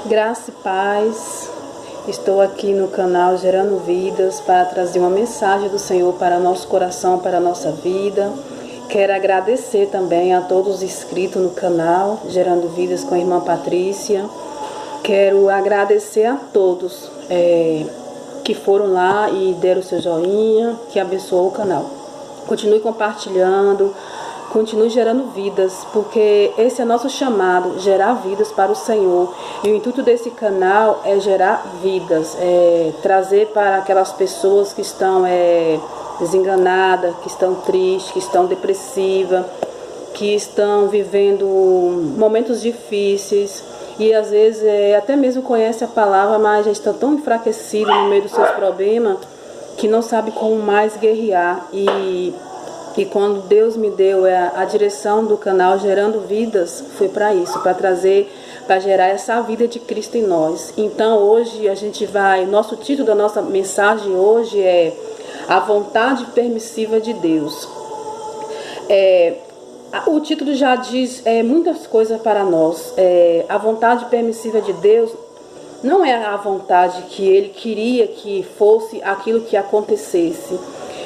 Graça e paz. Estou aqui no canal Gerando Vidas para trazer uma mensagem do Senhor para nosso coração, para a nossa vida. Quero agradecer também a todos os inscritos no canal Gerando Vidas com a irmã Patrícia. Quero agradecer a todos que foram lá e deram o seu joinha, que abençoou o canal. Continue compartilhando, continue gerando vidas, porque esse é nosso chamado, gerar vidas para o Senhor. E o intuito desse canal é gerar vidas, trazer para aquelas pessoas que estão desenganadas, que estão tristes, que estão depressivas, que estão vivendo momentos difíceis e às vezes até mesmo conhece a palavra, mas já está tão enfraquecido no meio dos seus problemas que não sabe como mais guerrear. E quando Deus me deu a direção do canal Gerando Vidas, foi para isso, para trazer, para gerar essa vida de Cristo em nós. Então hoje nosso título da nossa mensagem hoje é A Vontade Permissiva de Deus. O título já diz muitas coisas para nós. A vontade permissiva de Deus não é a vontade que Ele queria que fosse aquilo que acontecesse.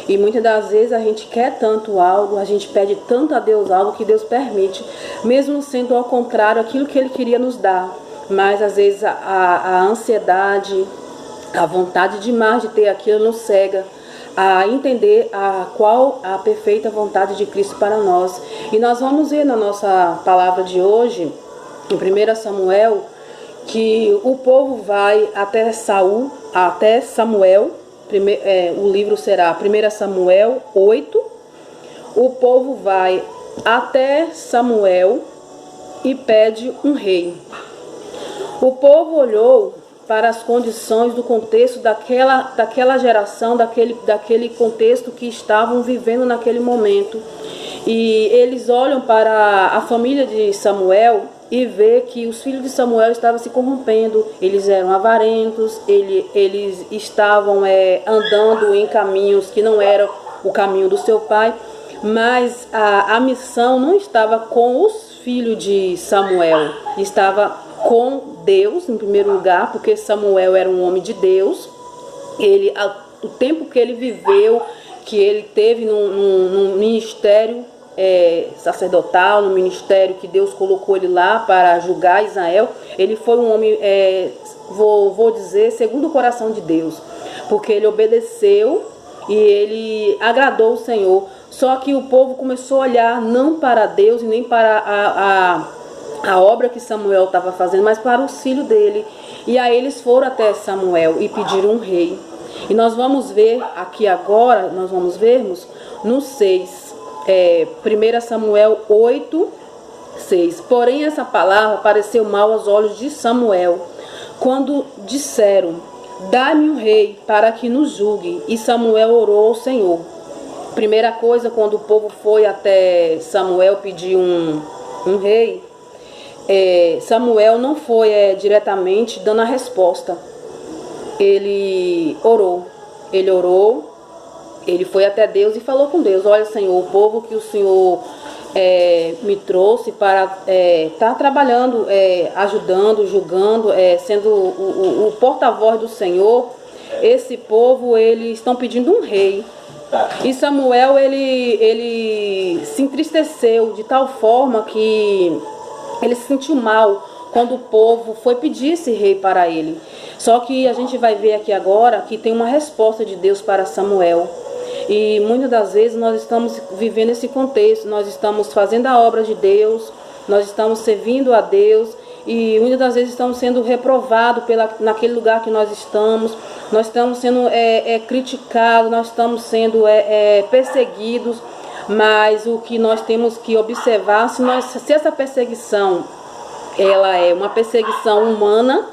E muitas das vezes a gente quer tanto algo, a gente pede tanto a Deus algo que Deus permite, mesmo sendo ao contrário aquilo que Ele queria nos dar. Mas às vezes a ansiedade, a vontade demais de ter aquilo nos cega a entender qual a perfeita vontade de Cristo para nós. E nós vamos ver na nossa palavra de hoje, em 1 Samuel, que o povo vai até Samuel. O livro será 1 Samuel 8. O povo vai até Samuel e pede um rei. O povo olhou para as condições do contexto daquela geração, daquele contexto que estavam vivendo naquele momento. E eles olham para a família de Samuel e vê que os filhos de Samuel estavam se corrompendo, eles eram avarentos, eles estavam andando em caminhos que não eram o caminho do seu pai, mas a missão não estava com os filhos de Samuel, estava com Deus em primeiro lugar, porque Samuel era um homem de Deus. O tempo que ele viveu, que ele teve num ministério sacerdotal, no ministério que Deus colocou ele lá para julgar Israel, ele foi um homem, vou dizer, segundo o coração de Deus, porque ele obedeceu e ele agradou o Senhor. Só que o povo começou a olhar não para Deus e nem para a obra que Samuel estava fazendo, mas para os filhos dele. E aí eles foram até Samuel e pediram um rei. E nós vamos ver aqui agora, nós vamos vermos no 6. 1 Samuel 8, 6. Porém essa palavra pareceu mal aos olhos de Samuel, quando disseram: dá-me um rei para que nos julgue. E Samuel orou ao Senhor. Primeira coisa, quando o povo foi até Samuel pedir um rei, Samuel não foi diretamente dando a resposta. Ele orou, ele foi até Deus e falou com Deus: olha, Senhor, o povo que o Senhor me trouxe para estar trabalhando, ajudando, julgando, sendo o porta-voz do Senhor, esse povo, eles estão pedindo um rei. E Samuel, ele se entristeceu de tal forma que ele se sentiu mal quando o povo foi pedir esse rei para ele. Só que a gente vai ver aqui agora que tem uma resposta de Deus para Samuel. E muitas das vezes nós estamos vivendo esse contexto, nós estamos fazendo a obra de Deus, nós estamos servindo a Deus e muitas das vezes estamos sendo reprovados naquele lugar que nós estamos sendo criticados, nós estamos sendo perseguidos, mas o que nós temos que observar, se essa perseguição ela é uma perseguição humana,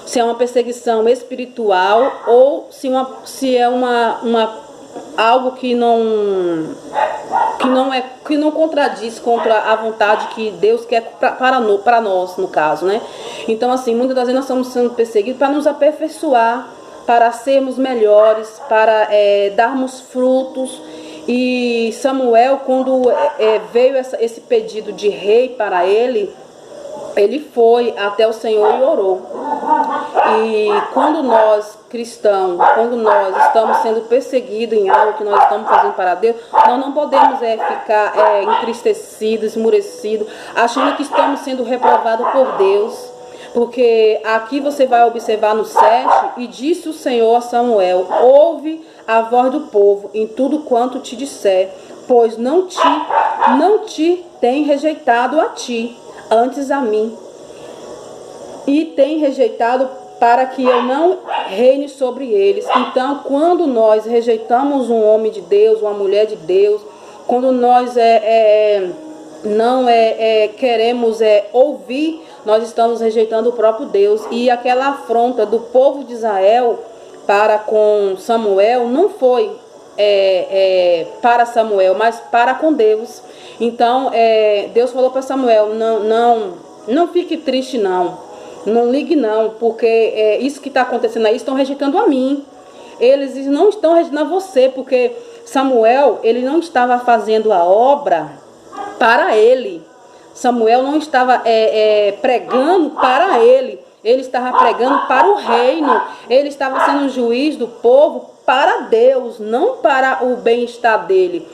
se é uma perseguição espiritual ou se é algo que não contradiz contra a vontade que Deus quer para nós, no caso, né? Então, assim, muitas das vezes nós estamos sendo perseguidos para nos aperfeiçoar, para sermos melhores, para darmos frutos. E Samuel, quando veio esse pedido de rei para ele, ele foi até o Senhor e orou. E quando nós, cristãos, quando nós estamos sendo perseguidos em algo que nós estamos fazendo para Deus, nós não podemos ficar entristecidos, esmurecidos, achando que estamos sendo reprovados por Deus. Porque aqui você vai observar no 7, e disse o Senhor a Samuel: ouve a voz do povo em tudo quanto te disser, pois não te tem rejeitado a ti, antes a mim, e tem rejeitado para que eu não reine sobre eles. Então, quando nós rejeitamos um homem de Deus, uma mulher de Deus, quando nós não queremos ouvir, nós estamos rejeitando o próprio Deus. E aquela afronta do povo de Israel para com Samuel não foi para Samuel, mas para com Deus. Então, Deus falou para Samuel: não fique triste, não ligue não, porque isso que está acontecendo aí, estão rejeitando a mim. Eles não estão rejeitando a você, porque Samuel, ele não estava fazendo a obra para ele. Samuel não estava pregando para ele. Ele estava pregando para o reino. Ele estava sendo um juiz do povo para Deus, não para o bem-estar dele.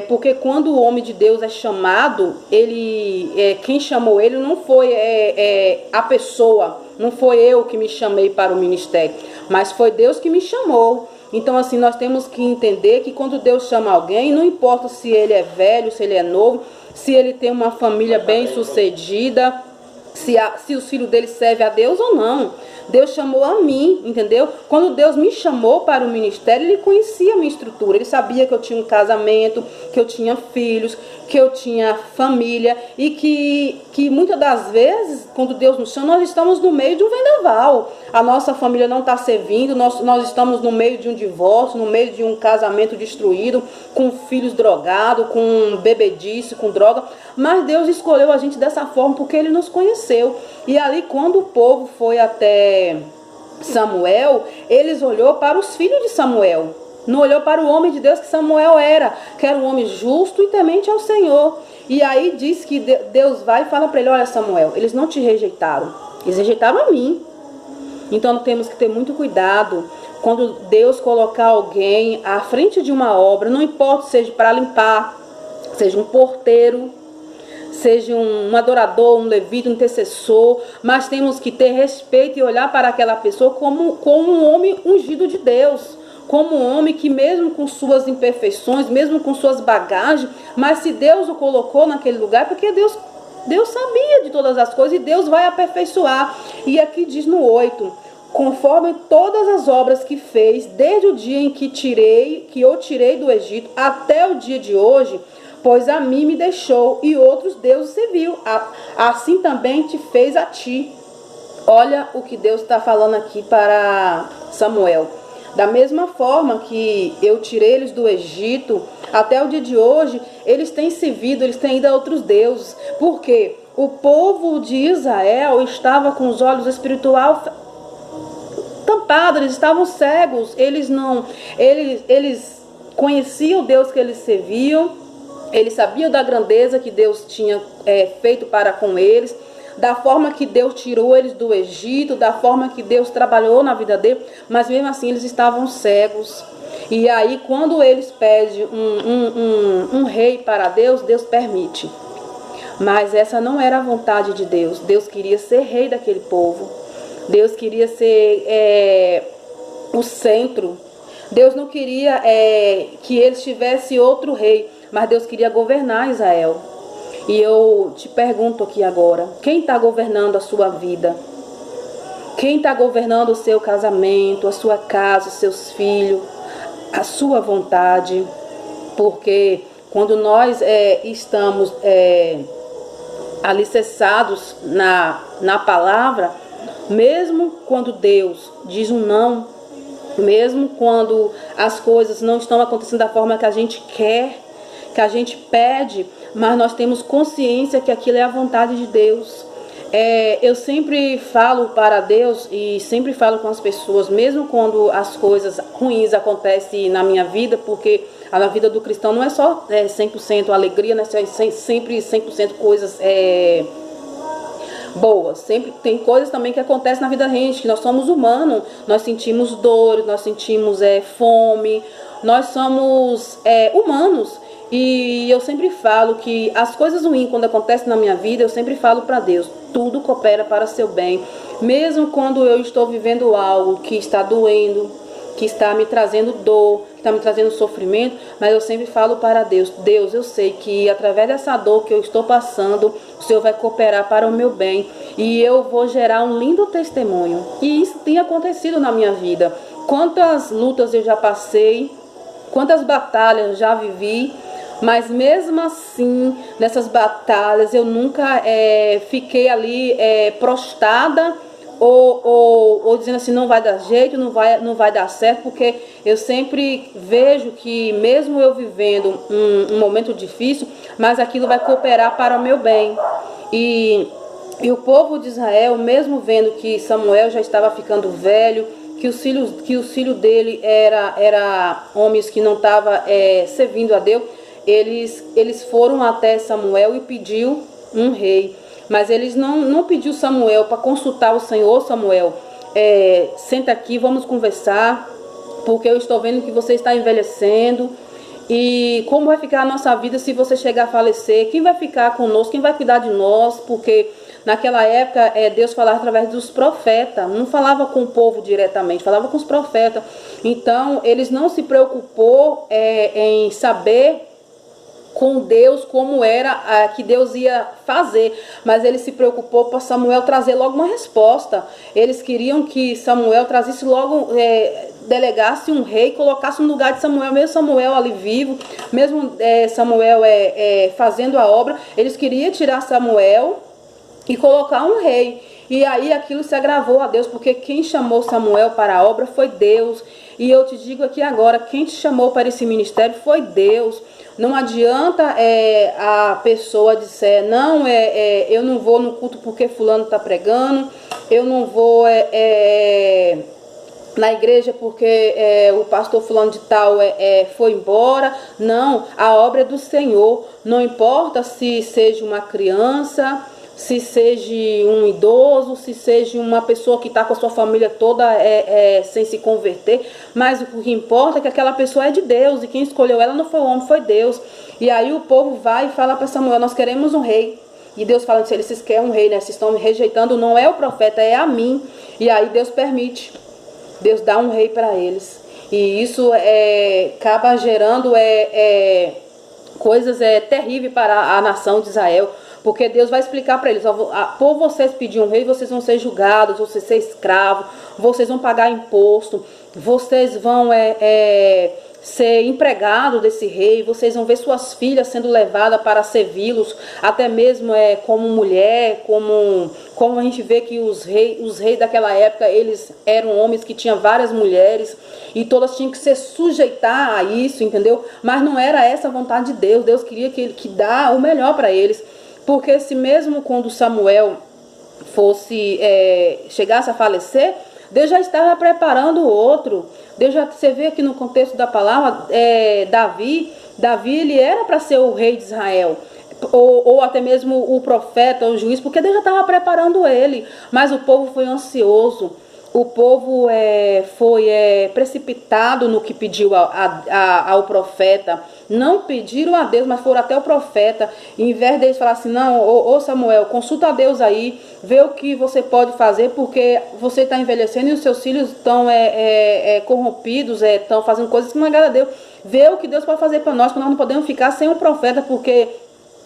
Porque quando o homem de Deus é chamado, quem chamou ele não foi a pessoa, não foi eu que me chamei para o ministério, mas foi Deus que me chamou. Então, assim, nós temos que entender que quando Deus chama alguém, não importa se ele é velho, se ele é novo, se ele tem uma família bem sucedida, se os filhos dele servem a Deus ou não. Deus chamou a mim, entendeu? Quando Deus me chamou para o ministério, Ele conhecia a minha estrutura. Ele sabia que eu tinha um casamento, que eu tinha filhos, que eu tinha família. E que muitas das vezes, quando Deus nos chama, nós estamos no meio de um vendaval. A nossa família não está servindo, nós estamos no meio de um divórcio, no meio de um casamento destruído, com filhos drogados, com bebedice, com droga. Mas Deus escolheu a gente dessa forma porque Ele nos conheceu. E ali, quando o povo foi até Samuel, eles olhou para os filhos de Samuel. Não olhou para o homem de Deus que Samuel era, que era um homem justo e temente ao Senhor. E aí diz que Deus vai e fala para ele: olha, Samuel, eles não te rejeitaram, eles rejeitaram a mim. Então nós temos que ter muito cuidado quando Deus colocar alguém à frente de uma obra, não importa seja para limpar, seja um porteiro, seja um adorador, um levita, um intercessor, mas temos que ter respeito e olhar para aquela pessoa como um homem ungido de Deus, como um homem que mesmo com suas imperfeições, mesmo com suas bagagens, mas se Deus o colocou naquele lugar, porque Deus sabia de todas as coisas e Deus vai aperfeiçoar. E aqui diz no 8, conforme todas as obras que fez, desde o dia em que eu tirei do Egito até o dia de hoje, pois a mim me deixou e outros deuses serviu, assim também te fez a ti. Olha o que Deus está falando aqui para Samuel. Da mesma forma que eu tirei eles do Egito, até o dia de hoje, eles têm servido, eles têm ido a outros deuses. Porque o povo de Israel estava com os olhos espirituais tampados, eles estavam cegos. Eles conheciam o Deus que eles serviam, eles sabiam da grandeza que Deus tinha feito para com eles, da forma que Deus tirou eles do Egito, da forma que Deus trabalhou na vida deles, mas mesmo assim eles estavam cegos. E aí quando eles pedem um rei para Deus, Deus permite. Mas essa não era a vontade de Deus. Deus queria ser rei daquele povo. Deus queria ser o centro. Deus não queria que eles tivessem outro rei, mas Deus queria governar Israel. E eu te pergunto aqui agora, quem está governando a sua vida? Quem está governando o seu casamento, a sua casa, os seus filhos, a sua vontade? Porque quando nós estamos alicerçados na palavra, mesmo quando Deus diz um não, mesmo quando as coisas não estão acontecendo da forma que a gente quer, que a gente pede, mas nós temos consciência que aquilo é a vontade de Deus. Eu sempre falo para Deus e sempre falo com as pessoas, mesmo quando as coisas ruins acontecem na minha vida, porque a vida do cristão não é só 100% alegria, não é sempre 100% coisas boas. Sempre tem coisas também que acontecem na vida da gente, que nós somos humanos, nós sentimos dores, nós sentimos fome, nós somos humanos. E eu sempre falo que as coisas ruins, quando acontecem na minha vida, eu sempre falo para Deus, tudo coopera para seu bem. Mesmo quando eu estou vivendo algo que está doendo, que está me trazendo dor, que está me trazendo sofrimento, mas eu sempre falo para Deus, Deus, eu sei que através dessa dor que eu estou passando, o Senhor vai cooperar para o meu bem e eu vou gerar um lindo testemunho. E isso tem acontecido na minha vida. Quantas lutas eu já passei, quantas batalhas eu já vivi, mas mesmo assim, nessas batalhas, eu nunca fiquei ali prostrada ou dizendo assim, não vai dar jeito, não vai dar certo, porque eu sempre vejo que mesmo eu vivendo um momento difícil, mas aquilo vai cooperar para o meu bem. E o povo de Israel, mesmo vendo que Samuel já estava ficando velho, que os filhos dele era homens que não estavam servindo a Deus, eles foram até Samuel e pediu um rei. Mas eles não pediu Samuel para consultar o Senhor. Samuel, senta aqui, vamos conversar, porque eu estou vendo que você está envelhecendo. E como vai ficar a nossa vida se você chegar a falecer? Quem vai ficar conosco? Quem vai cuidar de nós? Porque naquela época Deus falava através dos profetas, não falava com o povo diretamente, falava com os profetas. Então eles não se preocupou em saber com Deus como era que Deus ia fazer, mas ele se preocupou para Samuel trazer logo uma resposta. Eles queriam que Samuel trazesse logo, delegasse um rei, colocasse no lugar de Samuel, mesmo Samuel ali vivo, mesmo Samuel fazendo a obra, eles queriam tirar Samuel e colocar um rei. E aí aquilo se agravou a Deus, porque quem chamou Samuel para a obra foi Deus. E eu te digo aqui agora, quem te chamou para esse ministério foi Deus. Não adianta a pessoa disser, não, eu não vou no culto porque fulano está pregando, eu não vou na igreja porque o pastor fulano de tal foi embora. Não, a obra é do Senhor. Não importa se seja uma criança, se seja um idoso, se seja uma pessoa que está com a sua família toda sem se converter, mas o que importa é que aquela pessoa é de Deus, e quem escolheu ela não foi o homem, foi Deus. E aí o povo vai e fala para Samuel, nós queremos um rei. E Deus fala, se eles querem um rei, né? Vocês estão me rejeitando, não é o profeta, é a mim. E aí Deus permite, Deus dá um rei para eles. E isso acaba gerando coisas terríveis para a nação de Israel. Porque Deus vai explicar para eles, por vocês pedir um rei, vocês vão ser julgados, vocês vão ser escravos, vocês vão pagar imposto, vocês vão ser empregados desse rei, vocês vão ver suas filhas sendo levadas para servi-los, até mesmo como mulher, como a gente vê que os reis daquela época, eles eram homens que tinham várias mulheres, e todas tinham que se sujeitar a isso, entendeu? Mas não era essa a vontade de Deus. Deus queria que dá o melhor para eles. Porque se mesmo quando Samuel chegasse a falecer, Deus já estava preparando o outro. Você vê aqui no contexto da palavra, Davi ele era para ser o rei de Israel. Ou até mesmo o profeta, o juiz, porque Deus já estava preparando ele. Mas o povo foi ansioso. O povo foi precipitado no que pediu ao profeta. Não pediram a Deus, mas foram até o profeta. E, em vez deles falar assim, não, ô Samuel, consulta a Deus aí, vê o que você pode fazer, porque você está envelhecendo e os seus filhos estão corrompidos, estão fazendo coisas que não agradam a Deus. Vê o que Deus pode fazer para nós, porque nós não podemos ficar sem um profeta, porque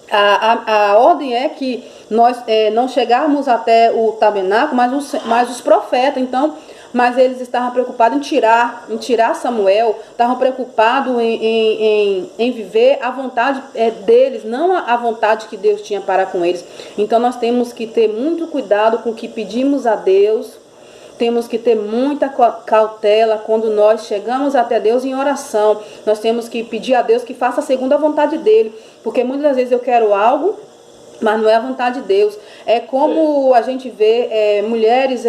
a ordem é que nós não chegarmos até o tabernáculo, mas os profetas. Então, mas eles estavam preocupados em tirar Samuel, estavam preocupados em viver a vontade deles, não a vontade que Deus tinha para com eles. Então nós temos que ter muito cuidado com o que pedimos a Deus. Temos que ter muita cautela quando nós chegamos até Deus em oração. Nós temos que pedir a Deus que faça segundo a vontade dele. Porque muitas das vezes eu quero algo, mas não é a vontade de Deus. É como a gente vê mulheres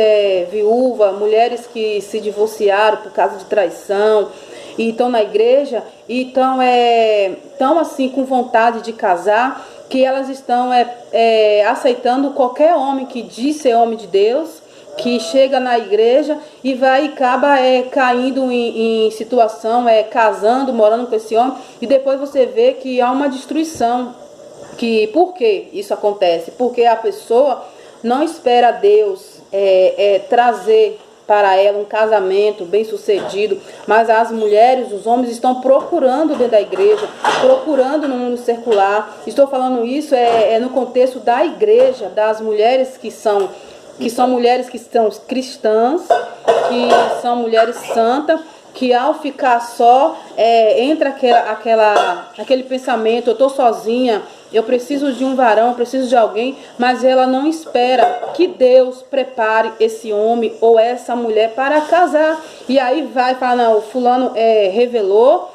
viúvas, mulheres que se divorciaram por causa de traição, e estão na igreja, e estão assim com vontade de casar, que elas estão aceitando qualquer homem que diz ser homem de Deus, que chega na igreja e vai e acaba caindo em situação, casando, morando com esse homem, e depois você vê que há uma destruição. Por que isso acontece? Porque a pessoa não espera Deus trazer para ela um casamento bem sucedido, mas as mulheres, os homens estão procurando dentro da igreja, procurando no mundo secular. Estou falando isso no contexto da igreja, das mulheres que são mulheres que são cristãs, que são mulheres santas, que ao ficar só, entra aquele pensamento: eu estou sozinha, eu preciso de um varão, eu preciso de alguém, mas ela não espera que Deus prepare esse homem ou essa mulher para casar. E aí vai falar: não, o fulano revelou,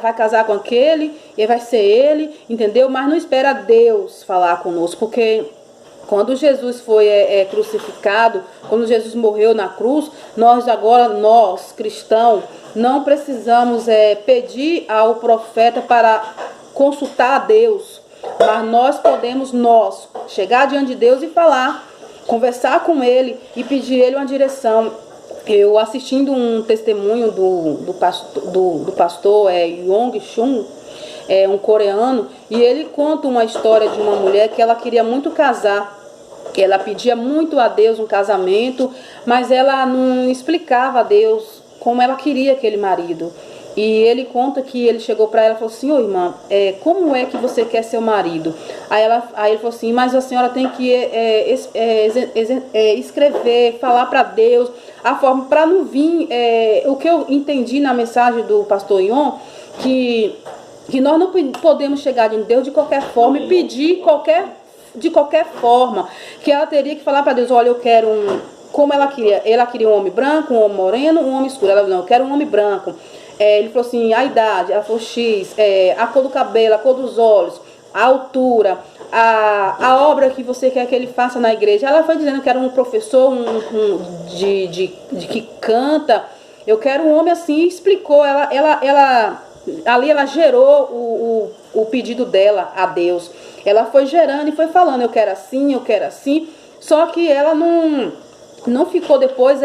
vai casar com aquele, e vai ser ele, entendeu? Mas não espera Deus falar conosco, porque quando Jesus foi crucificado, quando Jesus morreu na cruz, nós cristãos, não precisamos pedir ao profeta para consultar a Deus, mas nós podemos chegar diante de Deus e falar, conversar com Ele e pedir Ele uma direção. Eu assistindo um testemunho do pastor Yong Chun, um coreano, e ele conta uma história de uma mulher que ela queria muito casar. Ela pedia muito a Deus um casamento, mas ela não explicava a Deus como ela queria aquele marido. E ele conta que ele chegou para ela e falou assim: ô irmã, como é que você quer seu marido? Aí ele falou assim: mas a senhora tem que escrever, falar para Deus a forma, para não vir. O que eu entendi na mensagem do pastor Ion, que nós não podemos chegar em Deus de qualquer forma e pedir de qualquer forma, que ela teria que falar para Deus: olha, eu quero como ela queria um homem branco, um homem moreno, um homem escuro. Ela falou: não, eu quero um homem branco. Ele falou assim: a idade, ela falou X, a cor do cabelo, a cor dos olhos, a altura, a obra que você quer que ele faça na igreja. Ela foi dizendo que era um professor que canta. Eu quero um homem assim, e explicou. Ali ela gerou o pedido dela a Deus. Ela foi gerando e foi falando: eu quero assim, eu quero assim. Só que ela não ficou depois,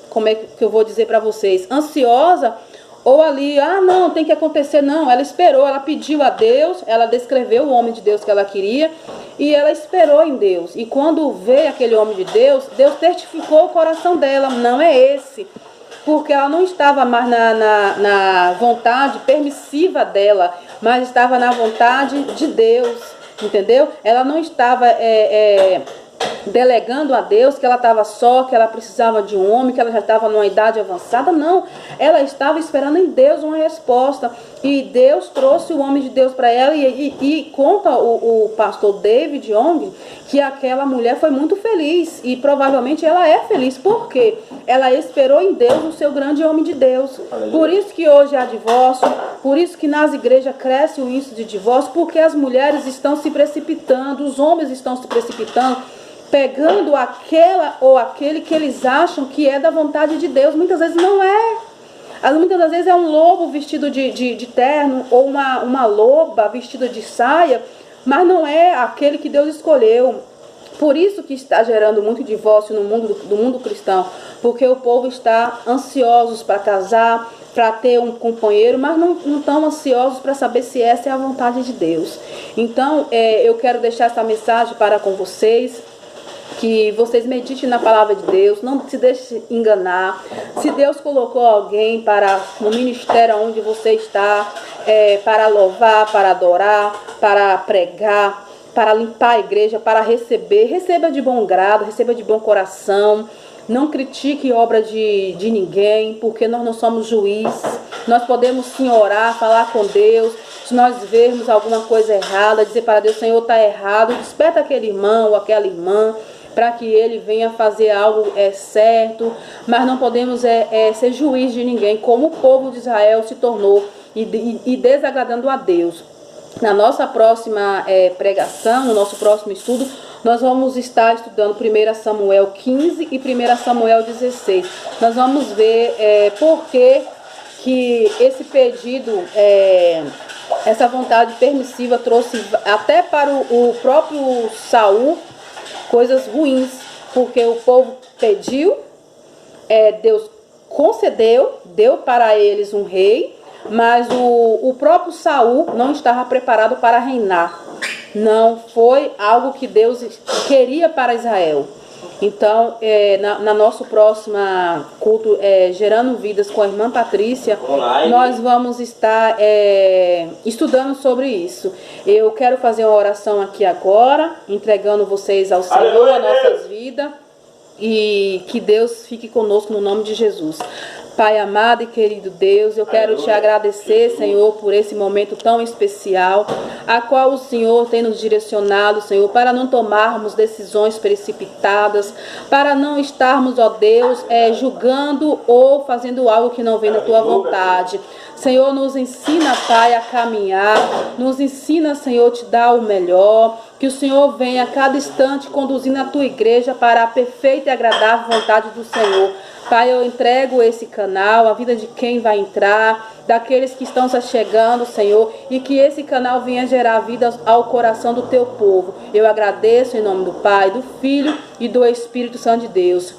como é que eu vou dizer para vocês, ansiosa, ou ali, não, tem que acontecer. Não, ela esperou, ela pediu a Deus, ela descreveu o homem de Deus que ela queria, e ela esperou em Deus. E quando veio aquele homem de Deus, Deus testificou o coração dela: não é esse. Porque ela não estava mais na vontade permissiva dela, mas estava na vontade de Deus, entendeu? Ela não estava delegando a Deus que ela estava só, que ela precisava de um homem, que ela já estava numa idade avançada. Não, ela estava esperando em Deus uma resposta, e Deus trouxe o homem de Deus para ela. E conta o pastor David Young que aquela mulher foi muito feliz, e provavelmente ela é feliz, porque ela esperou em Deus o seu grande homem de Deus. Por isso que hoje há divórcio, por isso que nas igrejas cresce o índice de divórcio, porque as mulheres estão se precipitando, os homens estão se precipitando, pegando aquela ou aquele que eles acham que é da vontade de Deus. Muitas vezes não é. Muitas das vezes é um lobo vestido de terno, ou uma loba vestida de saia, mas não é aquele que Deus escolheu. Por isso que está gerando muito divórcio no mundo cristão, porque o povo está ansiosos para casar, para ter um companheiro, mas não estão ansiosos para saber se essa é a vontade de Deus. Então, eu quero deixar essa mensagem com vocês, que vocês meditem na palavra de Deus, não se deixe enganar. Se Deus colocou alguém no ministério onde você está, para louvar, para adorar, para pregar, para limpar a igreja, para receba de bom grado, receba de bom coração. Não critique obra de ninguém, porque nós não somos juízes. Nós podemos sim orar, falar com Deus. Se nós vermos alguma coisa errada, dizer para Deus: Senhor, está errado, desperta aquele irmão ou aquela irmã, para que ele venha fazer algo certo. Mas não podemos ser juiz de ninguém, como o povo de Israel se tornou, e desagradando a Deus. Na nossa próxima pregação, no nosso próximo estudo, nós vamos estar estudando 1 Samuel 15 e 1 Samuel 16. Nós vamos ver por que esse pedido Essa vontade permissiva trouxe até para o próprio Saul coisas ruins, porque o povo pediu, Deus concedeu, deu para eles um rei, mas o próprio Saul não estava preparado para reinar. Não foi algo que Deus queria para Israel. Então, na nosso próximo culto, Gerando Vidas com a irmã Patrícia, nós vamos estar estudando sobre isso. Eu quero fazer uma oração aqui agora, entregando vocês ao Senhor, a nossas vidas, e que Deus fique conosco no nome de Jesus. Pai amado e querido Deus, eu quero te agradecer, Senhor, por esse momento tão especial, a qual o Senhor tem nos direcionado, Senhor, para não tomarmos decisões precipitadas, para não estarmos, ó Deus, julgando ou fazendo algo que não vem da tua vontade. Senhor, nos ensina, Pai, a caminhar, nos ensina, Senhor, te dar o melhor, que o Senhor venha a cada instante conduzindo a tua igreja para a perfeita e agradável vontade do Senhor. Pai, eu entrego esse canal, a vida de quem vai entrar, daqueles que estão se chegando, Senhor, e que esse canal venha gerar vida ao coração do teu povo. Eu agradeço em nome do Pai, do Filho e do Espírito Santo de Deus.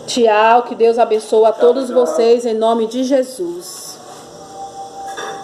Tchau, que Deus abençoe a todos vocês em nome de Jesus.